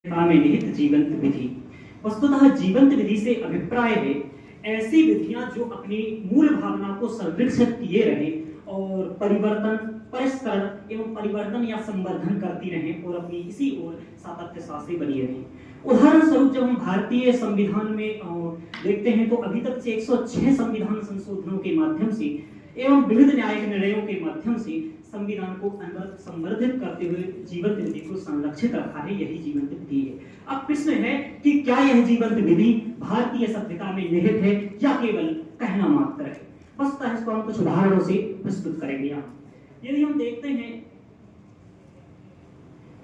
में निहित जीवंत विधि। वस्तुतः जीवंत विधि से अभिप्राय है ऐसी विधियां जो अपनी मूल भावना को संरक्षित किए रहे और परिवर्तन, परिष्करण एवं परिवर्तन या संवर्धन करती रहें और अपनी इसी ओर सातत्य से बनी रहें। उदाहरण स्वरूप जब हम भारतीय संविधान में देखते हैं तो अभी तक से 106 संविधान संशोधनों के माध्यम से एवं विविध न्यायिक निर्णयों के माध्यम से संविधान को संवर्धित करते हुए जीवंत विधि को संरक्षित रखा है। यही जीवंत विधि है। अब प्रश्न है कि क्या यह जीवंत विधि भारतीय सभ्यता में निहित है या केवल कहना मात्र है। वस्तुतः इसको हम कुछ उदाहरणों से प्रस्तुत करेंगे। यदि हम देखते हैं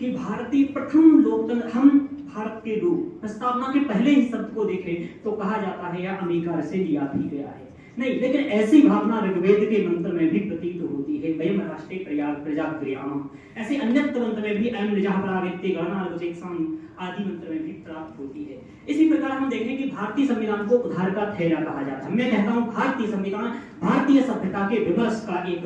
कि भारतीय प्रथम लोकतंत्र, हम भारत के लोग स्थापना के पहले ही शब्द को देखें तो कहा जाता है या अमेरिका से लिया भी गया है। नहीं, लेकिन ऐसी भावना ऋग्वेद के मंत्र में भी प्रतीत होती है। वयम राष्ट्रे प्रजाग्रयाम, ऐसे अन्य मंत्र में भी अयम निजः परागत्य गणनार्गोचेक्षाम आदि मंत्र में भी प्राप्त होती है। इसी प्रकार हम देखें कि भारतीय संविधान को उद्धार का थैला कहा जाता है। मैं कहता हूं भारतीय संविधान भारतीय सभ्यता के विमर्श का एक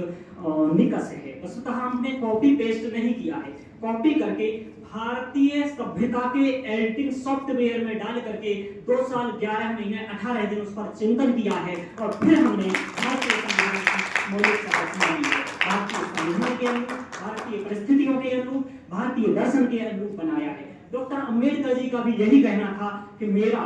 निकष है। वस्तुतः हमने कॉपी पेस्ट नहीं किया है, कॉपी करके भारतीय सभ्यता के एडिटिंग सॉफ्टवेयर में डाल करके 2 साल 11 महीने 18 दिन उस पर चिंतन किया है और फिर हमने भारतीय संविधान की मौलिक संरचना दी है। भारतीय संविधान के अनुरूप, भारतीय परिस्थितियों के अनुरूप, भारतीय दर्शन के अनुरूप बनाया है। डॉक्टर अंबेडकर जी का भी यही कहना था कि मेरा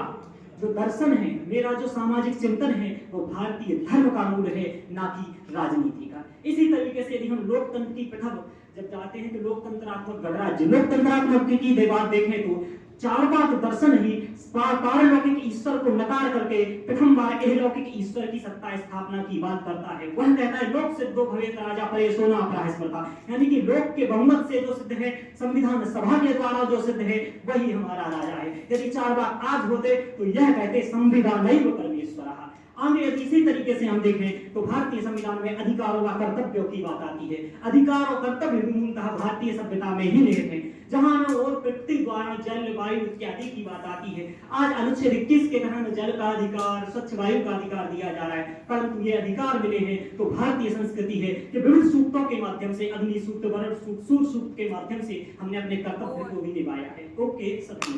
जो दर्शन है, मेरा जो सामाजिक चिंतन है वो भारतीय धर्म का मूल है, ना कि राजनीति का। इसी तरीके से यदि हम लोकतंत्र की प्रथम जब जाते हैं तो लोकतंत्रात्मक गणराज्य, लोकतंत्रात्मक की बात देखें तो चार्वाक दर्शन ही पारलौकिक ईश्वर को नकार करके प्रथम बार एहलौकिक ईश्वर की सत्ता स्थापना की बात करता है। वह कहता है लोक सिद्धो भवेत राजा परे सोना अपरास्मृता, यानी कि लोक के बहुमत से जो सिद्ध है, संविधान सभा के द्वारा जो सिद्ध है वही हमारा राजा है। यदि चारवाक आज होते तो यह कहते संविधान नहीं परमेश्वर। आगे यदि इसी तरीके से हम देखें तो भारतीय संविधान में अधिकारों व कर्तव्यों की बात आती है। अधिकार और कर्तव्य मूलतः भारतीय सभ्यता में ही निहित है। जहां हमें और प्रकृति द्वारा जल, वायु इत्यादि की बात आती है। आज अनुच्छेद 21 के तहत जल का अधिकार, स्वच्छ वायु का अधिकार दिया जा रहा है, परंतु ये अधिकार मिले हैं तो भारतीय संस्कृति है कि विभिन्न सूक्तों के माध्यम से, अग्नि सूक्त, वरुण सूक्त, सूर्य सूक्त के माध्यम से हमने अपने कर्तव्य को भी निभाया है। ओके, सत्य।